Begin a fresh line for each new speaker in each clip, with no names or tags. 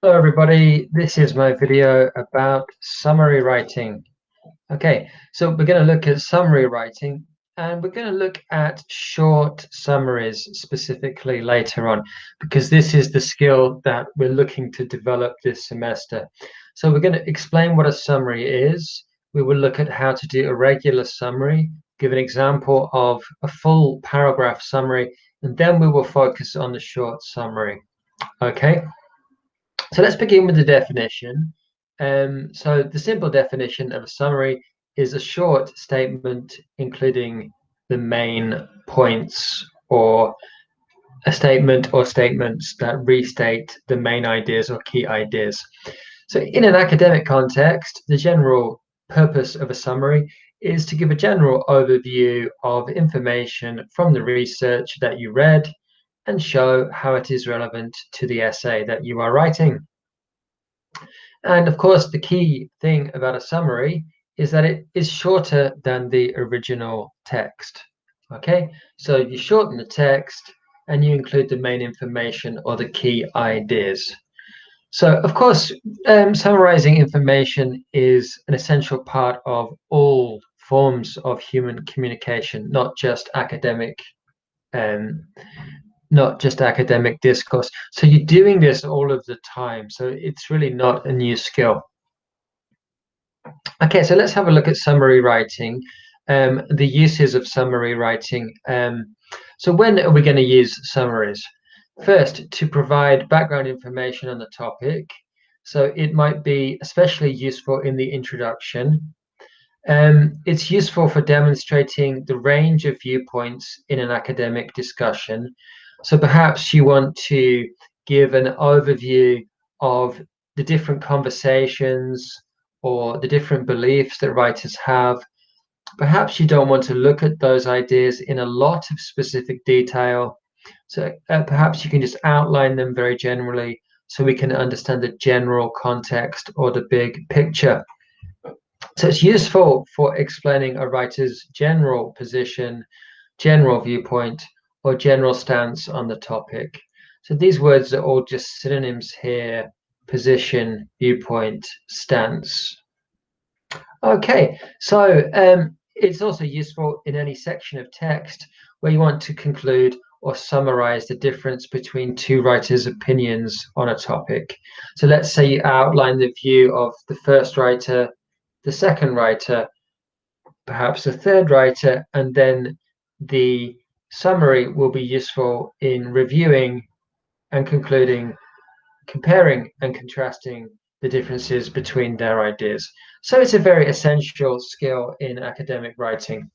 Hello everybody, this is my video about summary writing. Okay, so we're going to look at summary writing and we're going to look at short summaries specifically later on because this is the skill that we're looking to develop this semester. So we're going to explain what a summary is. We will look at how to do a regular summary, give an example of a full paragraph summary, and then we will focus on the short summary. Okay. So let's begin with the definition. So the simple definition of a summary is a short statement including the main points or a statement or statements that restate the main ideas or key ideas. So in an academic context, the general purpose of a summary is to give a general overview of information from the research that you read and show how it is relevant to the essay that you are writing. And of course, the key thing about a summary is that it is shorter than the original text. Okay, so you shorten the text and you include the main information or the key ideas. So, of course, summarizing information is an essential part of all forms of human communication, um, not just academic discourse. So you're doing this all of the time. So it's really not a new skill. Okay, so let's have a look at summary writing, the uses of summary writing. So when are we going to use summaries? First, to provide background information on the topic. So it might be especially useful in the introduction. It's useful for demonstrating the range of viewpoints in an academic discussion. So perhaps you want to give an overview of the different conversations or the different beliefs that writers have. Perhaps you don't want to look at those ideas in a lot of specific detail. So perhaps you can just outline them very generally so we can understand the general context or the big picture. So it's useful for explaining a writer's general position, general viewpoint, or general stance on the topic. So these words are all just synonyms here: position, viewpoint, stance. Okay, so it's also useful in any section of text where you want to conclude or summarize the difference between two writers' opinions on a topic. So let's say you outline the view of the first writer, the second writer, perhaps the third writer, and then the summary will be useful in reviewing and concluding, comparing and contrasting the differences between their ideas. So it's a very essential skill in academic writing.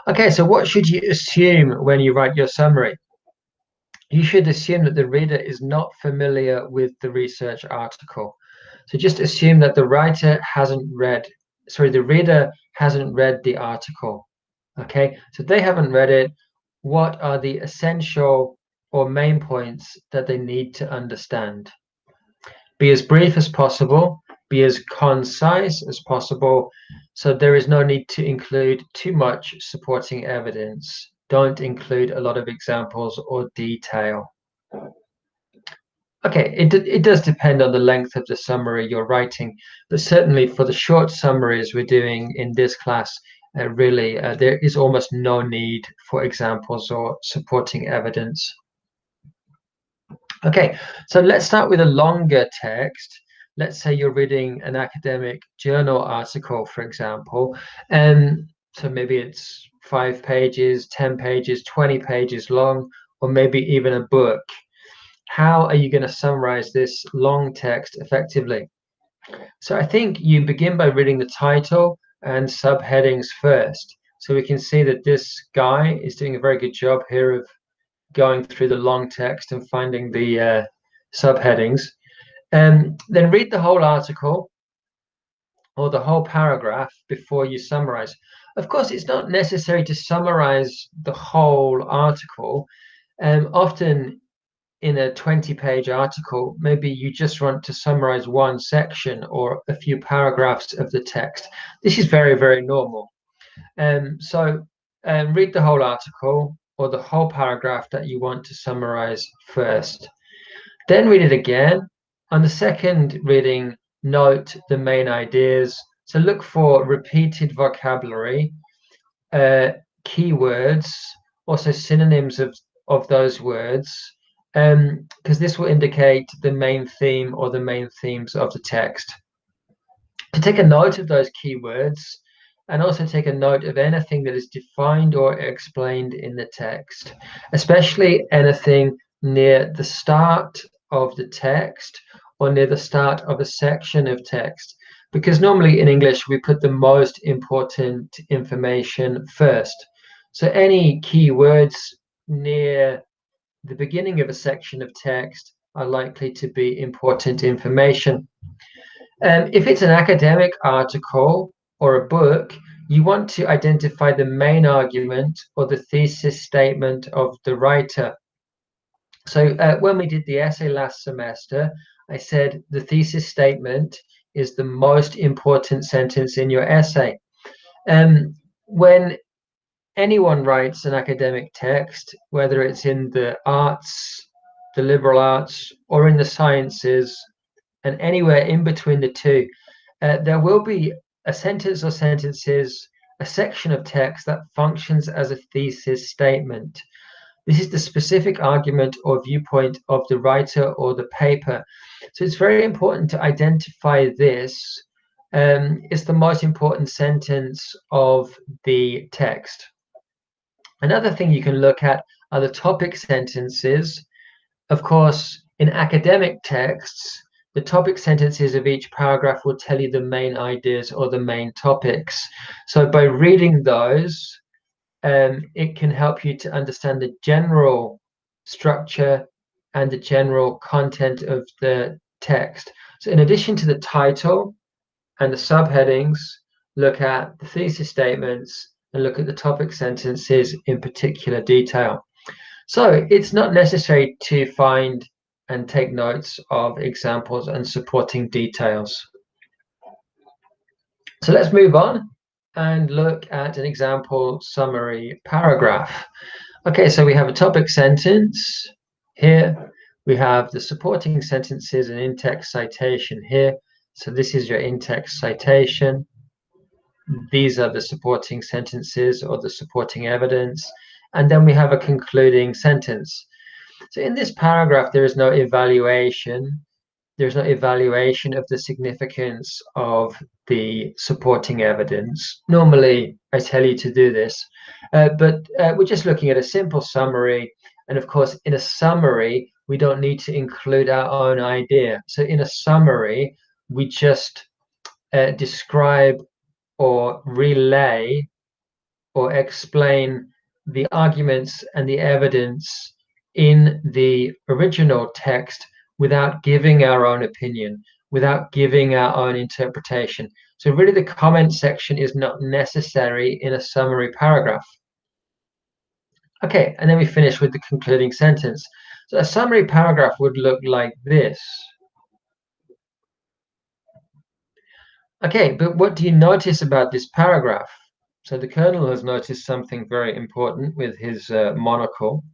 Okay, so what should you assume when you write your summary? You should assume that the reader is not familiar with the research article. So just assume that the reader hasn't read the article. Okay, so they haven't read it. What are the essential or main points that they need to understand? Be as brief as possible, be as concise as possible. So there is no need to include too much supporting evidence. Don't include a lot of examples or detail. Okay, it does depend on the length of the summary you're writing, but certainly for the short summaries we're doing in this class, there is almost no need for examples or supporting evidence. Okay, so let's start with a longer text. Let's say you're reading an academic journal article, for example, and so maybe it's 5 pages, 10 pages, 20 pages long, or maybe even a book. How are you going to summarize this long text effectively? So I think you begin by reading the title and subheadings first. So we can see that this guy is doing a very good job here of going through the long text and finding the subheadings. And then read the whole article or the whole paragraph before you summarize. Of course, it's not necessary to summarize the whole article. Often in a 20-page article, maybe you just want to summarize one section or a few paragraphs of the text. This is very, very normal. So read the whole article or the whole paragraph that you want to summarize first. Then read it again. On the second reading, note the main ideas. So look for repeated vocabulary, keywords, also synonyms of those words, because this will indicate the main theme or the main themes of the text. To take a note of those keywords and also take a note of anything that is defined or explained in the text, especially anything near the start of the text or near the start of a section of text. Because normally in English, we put the most important information first. So any keywords near the beginning of a section of text are likely to be important information. If it's an academic article or a book, you want to identify the main argument or the thesis statement of the writer. So when we did the essay last semester, I said the thesis statement is the most important sentence in your essay. When anyone writes an academic text, whether it's in the arts, the liberal arts, or in the sciences, and anywhere in between the two, there will be a sentence or sentences, a section of text that functions as a thesis statement. This is the specific argument or viewpoint of the writer or the paper. So it's very important to identify this. It's the most important sentence of the text. Another thing you can look at are the topic sentences. Of course, in academic texts, the topic sentences of each paragraph will tell you the main ideas or the main topics. So by reading those, it can help you to understand the general structure and the general content of the text. So in addition to the title and the subheadings, look at the thesis statements and look at the topic sentences in particular detail. So it's not necessary to find and take notes of examples and supporting details. So let's move on and look at an example summary paragraph. Okay, so we have a topic sentence here. We have the supporting sentences and in-text citation here. So this is your in-text citation. These are the supporting sentences or the supporting evidence. And then we have a concluding sentence. So in this paragraph, there is no evaluation. There's no evaluation of the significance of the supporting evidence. Normally, I tell you to do this, but we're just looking at a simple summary. And of course, in a summary, we don't need to include our own idea. So in a summary, we just describe or relay or explain the arguments and the evidence in the original text without giving our own opinion, without giving our own interpretation. So really the comment section is not necessary in a summary paragraph. Okay, and then we finish with the concluding sentence. So a summary paragraph would look like this. Okay, but what do you notice about this paragraph? So the Colonel has noticed something very important with his monocle.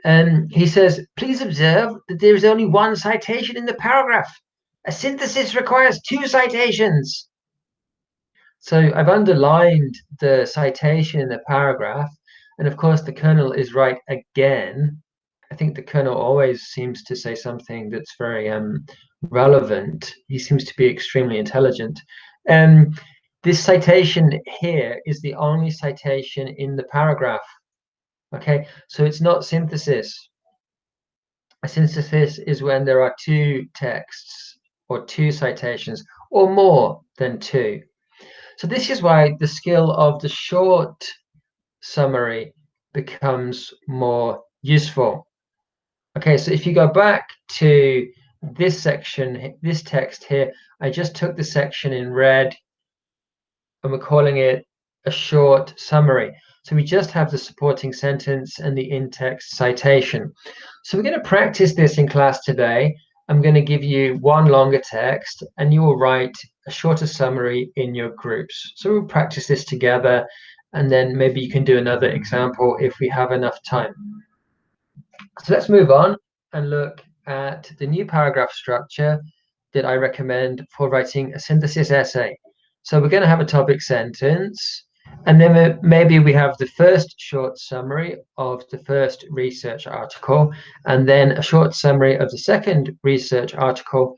And he says, please observe that there is only one citation in the paragraph. A synthesis requires two citations. So I've underlined the citation in the paragraph. And of course, the Colonel is right again. I think the Colonel always seems to say something that's very relevant. He seems to be extremely intelligent. This citation here is the only citation in the paragraph. Okay, so it's not synthesis. A synthesis is when there are two texts or two citations or more than two. So this is why the skill of the short summary becomes more useful. Okay, so if you go back to this section, this text here, I just took the section in red and we're calling it a short summary. So we just have the supporting sentence and the in-text citation. So we're going to practice this in class today. I'm going to give you one longer text and you will write a shorter summary in your groups. So we'll practice this together and then maybe you can do another example if we have enough time. So let's move on and look at the new paragraph structure that I recommend for writing a synthesis essay. So we're going to have a topic sentence, and then maybe we have the first short summary of the first research article, and then a short summary of the second research article,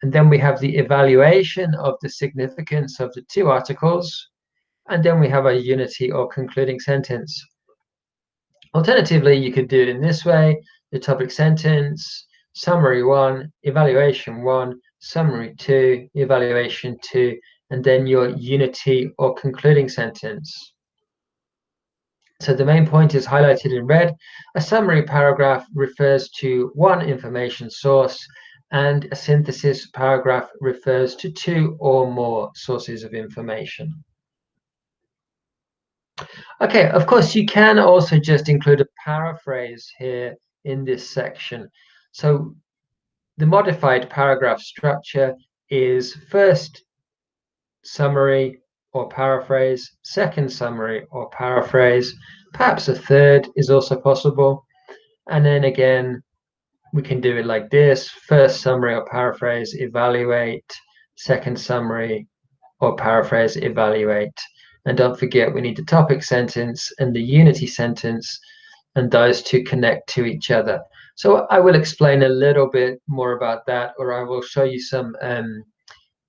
and then we have the evaluation of the significance of the two articles, and then we have a unity or concluding sentence. Alternatively, you could do it in this way: the topic sentence, summary 1, evaluation 1, summary 2, evaluation 2, and then your unity or concluding sentence. So the main point is highlighted in red. A summary paragraph refers to one information source, and a synthesis paragraph refers to two or more sources of information. Okay, of course, you can also just include a paraphrase here in this section. So the modified paragraph structure is first summary or paraphrase, second summary or paraphrase, perhaps a third is also possible. And then again, we can do it like this: first summary or paraphrase, evaluate, second summary or paraphrase, evaluate. And don't forget, we need the topic sentence and the unity sentence, and those two connect to each other. So I will explain a little bit more about that, or I will show you some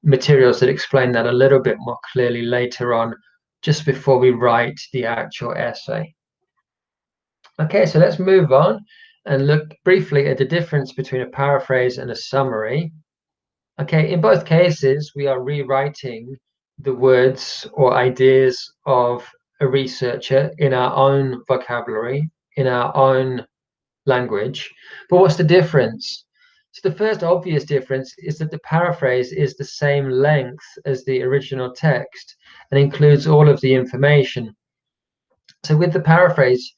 materials that explain that a little bit more clearly later on, just before we write the actual essay. Okay, so let's move on and look briefly at the difference between a paraphrase and a summary. Okay, in both cases, we are rewriting the words or ideas of a researcher in our own vocabulary, in our own language. But what's the difference? So the first obvious difference is that the paraphrase is the same length as the original text and includes all of the information. So with the paraphrase,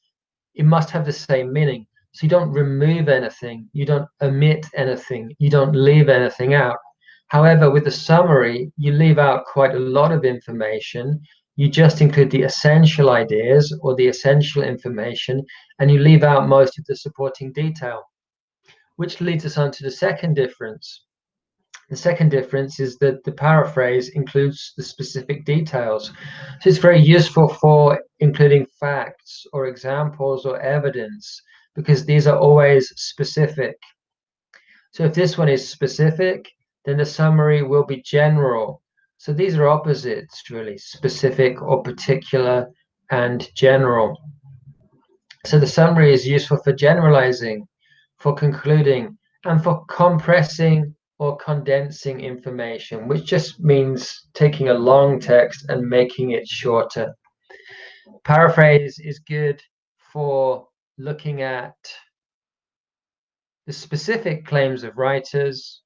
it must have the same meaning. So you don't remove anything, you don't omit anything, you don't leave anything out. However, with the summary, you leave out quite a lot of information. You just include the essential ideas or the essential information, and you leave out most of the supporting detail, which leads us on to the second difference. The second difference is that the paraphrase includes the specific details. So it's very useful for including facts or examples or evidence, because these are always specific. So if this one is specific, then the summary will be general. So these are opposites, really: specific or particular and general. So the summary is useful for generalizing, for concluding, and for compressing or condensing information, which just means taking a long text and making it shorter. Paraphrase is good for looking at the specific claims of writers,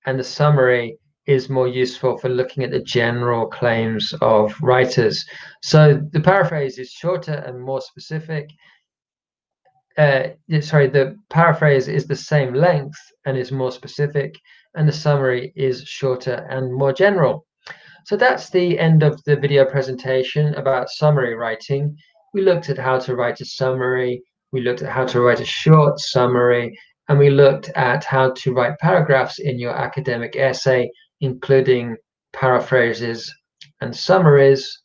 and the summary is more useful for looking at the general claims of writers. So the paraphrase is shorter and more specific. The paraphrase is the same length and is more specific, and the summary is shorter and more general. So that's the end of the video presentation about summary writing. We looked at how to write a summary, we looked at how to write a short summary, and we looked at how to write paragraphs in your academic essay, including paraphrases and summaries.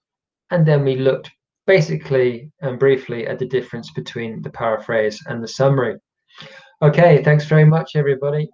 And then we looked basically and briefly at the difference between the paraphrase and the summary. Okay, thanks very much, everybody.